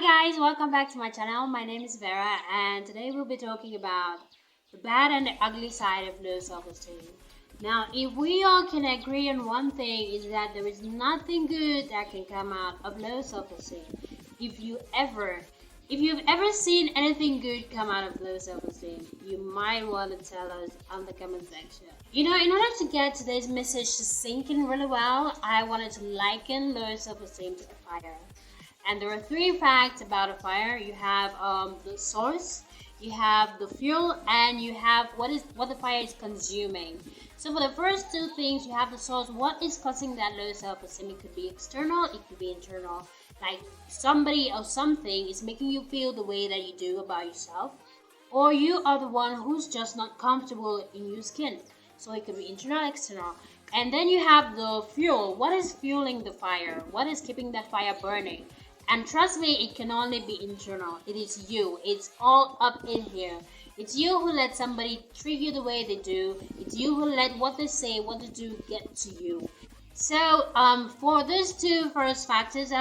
guys, welcome back to my channel. My name is Vera and today we'll be talking about the bad and the ugly side of low self-esteem. Now, if we all can agree on one thing, is that there is nothing good that can come out of low self-esteem. If you've ever seen anything good come out of low self-esteem, you might want to tell us on the comment section. In order to get today's message to sink in really well, I wanted to liken low self-esteem to a fire. And there are three facts about a fire. You have the source, you have the fuel, and you have what the fire is consuming. So for the first two things, you have the source. What is causing that low self-esteem? It could be external, it could be internal. Like somebody or something is making you feel the way that you do about yourself, or you are the one who's just not comfortable in your skin. So it could be internal, external. And then you have the fuel. What is fueling the fire? What is keeping that fire burning? And trust me, it can only be internal. It is you. It's all up in here. It's you who let somebody treat you the way they do. It's you who let what they say, what they do get to you. So for those two first factors,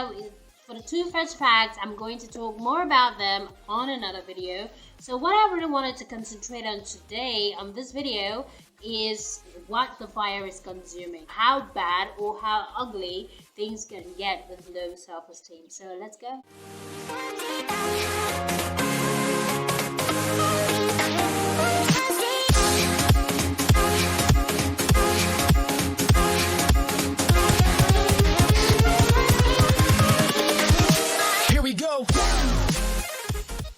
for the two first facts, I'm going to talk more about them on another video. So what I really wanted to concentrate on today on this video is what the fire is consuming, how bad or how ugly things can get with low self-esteem. So let's go. Here we go.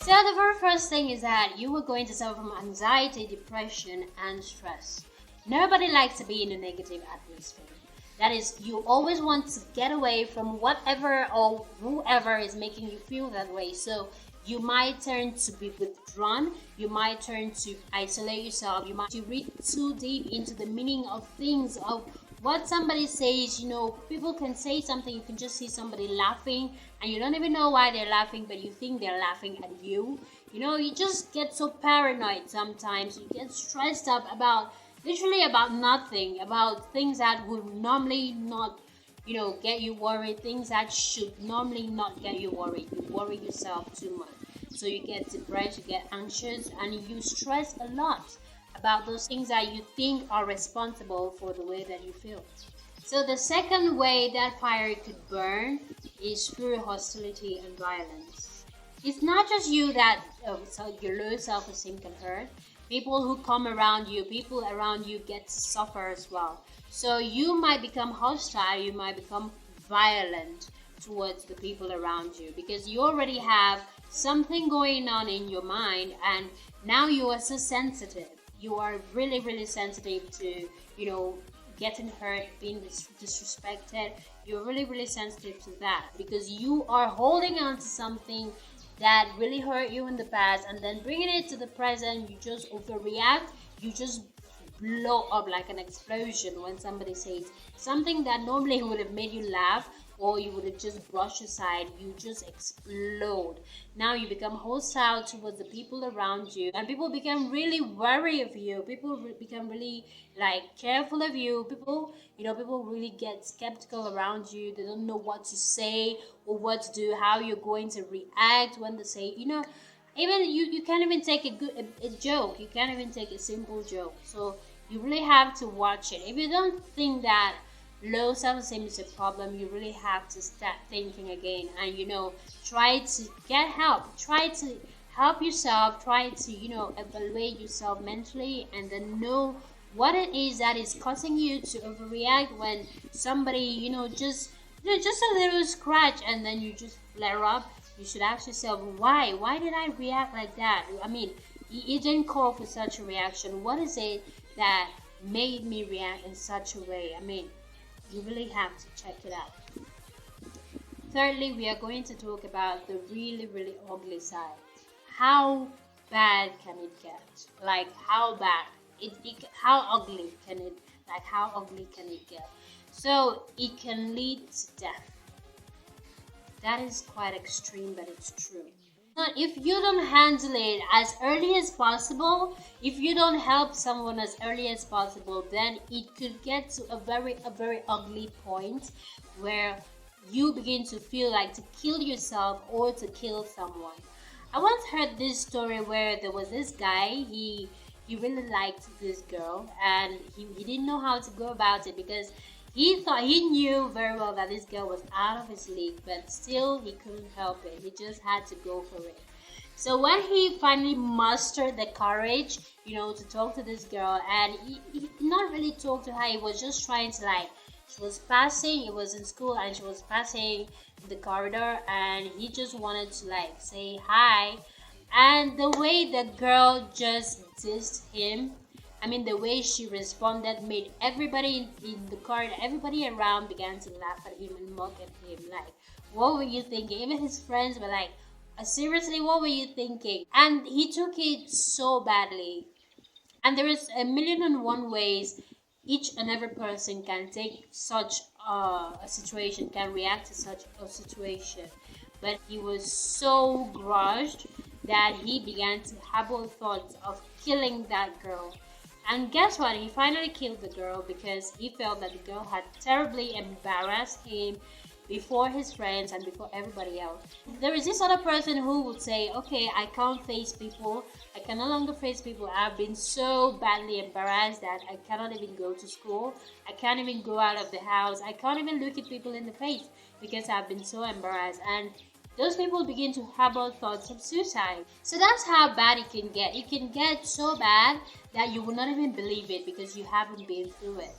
So the very first thing is that you are going to suffer from anxiety, depression, and stress. Nobody likes to be in a negative atmosphere. That is, you always want to get away from whatever or whoever is making you feel that way. So you might turn to be withdrawn, you might turn to isolate yourself, you might read too deep into the meaning of things, of what somebody says. People can say something, you can just see somebody laughing and you don't even know why they're laughing, but you think they're laughing at you. You just get so paranoid sometimes. You get stressed up about literally about nothing, about things that would normally not get you worried, things that should normally not get you worried. You worry yourself too much, so you get depressed, you get anxious, and you stress a lot about those things that you think are responsible for the way that you feel. So the second way that fire could burn is through hostility and violence. It's not just you that so your low self-esteem can hurt. People who come around you, people around you get to suffer as well. So you might become hostile, you might become violent towards the people around you because you already have something going on in your mind, and now you are so sensitive. You are really, really sensitive to, getting hurt, being disrespected. You're really, really sensitive to that because you are holding on to something that really hurt you in the past, and then bringing it to the present, you just overreact. You just blow up like an explosion when somebody says something that normally would have made you laugh or you would have just brushed aside. You just explode. Now you become hostile towards the people around you, and people become really wary of you. People become really careful of you. People really get skeptical around you. They don't know what to say or what to do, how you're going to react when they say, even you can't even take a joke. You can't even take a simple joke. So you really have to watch it. If you don't think that low self-esteem is a problem, you really have to start thinking again and try to get help. Try to help yourself. Try to evaluate yourself mentally, and then know what it is that is causing you to overreact when somebody just a little scratch and then you just flare up. You should ask yourself, why did I react like that? I mean, it didn't call for such a reaction. What is it that made me react in such a way? I mean, you really have to check it out. Thirdly, we are going to talk about the really, really ugly side. How bad can it get? How bad? How ugly can it get? So it can lead to death. That is quite extreme, but it's true. Now, if you don't handle it as early as possible, if you don't help someone as early as possible, then it could get to a very ugly point where you begin to feel like to kill yourself or to kill someone. I once heard this story where there was this guy, he really liked this girl, and he didn't know how to go about it because he knew very well that this girl was out of his league, but still he couldn't help it. He just had to go for it. So when he finally mustered the courage, to talk to this girl, and he not really talk to her, he was just trying to like, she was passing, it was in school, and she was passing the corridor, and he just wanted to like say hi. And the way the girl just dissed him, I mean, the way she responded made everybody in the corridor, everybody around began to laugh at him and mock at him. Like, what were you thinking? Even his friends were like, seriously, what were you thinking? And he took it so badly. And there is a million and one ways each and every person can take such a situation, can react to such a situation. But he was so grudged that he began to harbor thoughts of killing that girl. And guess what? He finally killed the girl because he felt that the girl had terribly embarrassed him before his friends and before everybody else. There is this other person who would say, okay, I can't face people. I can no longer face people. I've been so badly embarrassed that I cannot even go to school. I can't even go out of the house. I can't even look at people in the face because I've been so embarrassed. And those people begin to harbor thoughts of suicide. So that's how bad it can get. It can get so bad that you will not even believe it because you haven't been through it,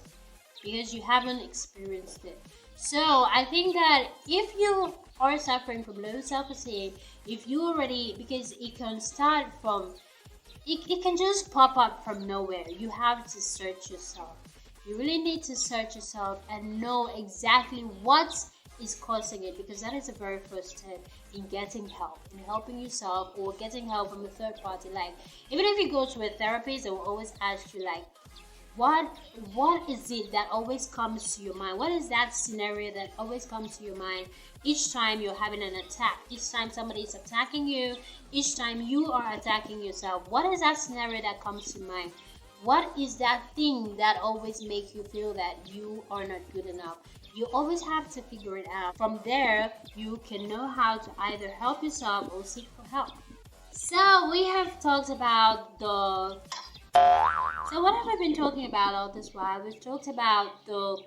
because you haven't experienced it. So I think that if you are suffering from low self-esteem, if you already, because it can start from, it can just pop up from nowhere. You have to search yourself. You really need to search yourself and know exactly what is causing it, because that is the very first step in getting help, in helping yourself, or getting help from a third party. Like, even if you go to a therapist, they will always ask you like, what is it that always comes to your mind? What is that scenario that always comes to your mind each time you're having an attack, each time somebody is attacking you, each time you are attacking yourself? What is that scenario that comes to mind? What is that thing that always makes you feel that you are not good enough? You always have to figure it out. From there, you can know how to either help yourself or seek for help. So we have talked about so what have I been talking about all this while? We've talked about the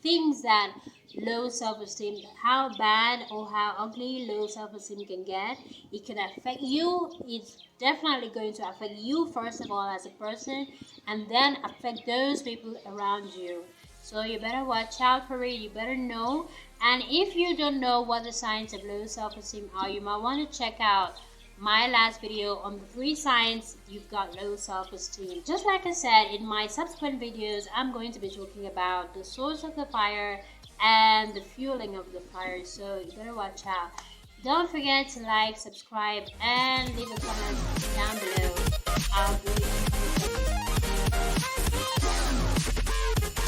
things that low self-esteem, how bad or how ugly low self-esteem can get. It can affect you. It's definitely going to affect you first of all as a person, and then affect those people around you. So you better watch out for it. You better know. And if you don't know what the signs of low self-esteem are, you might want to check out my last video on the 3 signs you've got low self-esteem. Just like I said, in my subsequent videos, I'm going to be talking about the source of the fire and the fueling of the fire. So you better watch out. Don't forget to like, subscribe, and leave a comment down below. I'll really appreciate it.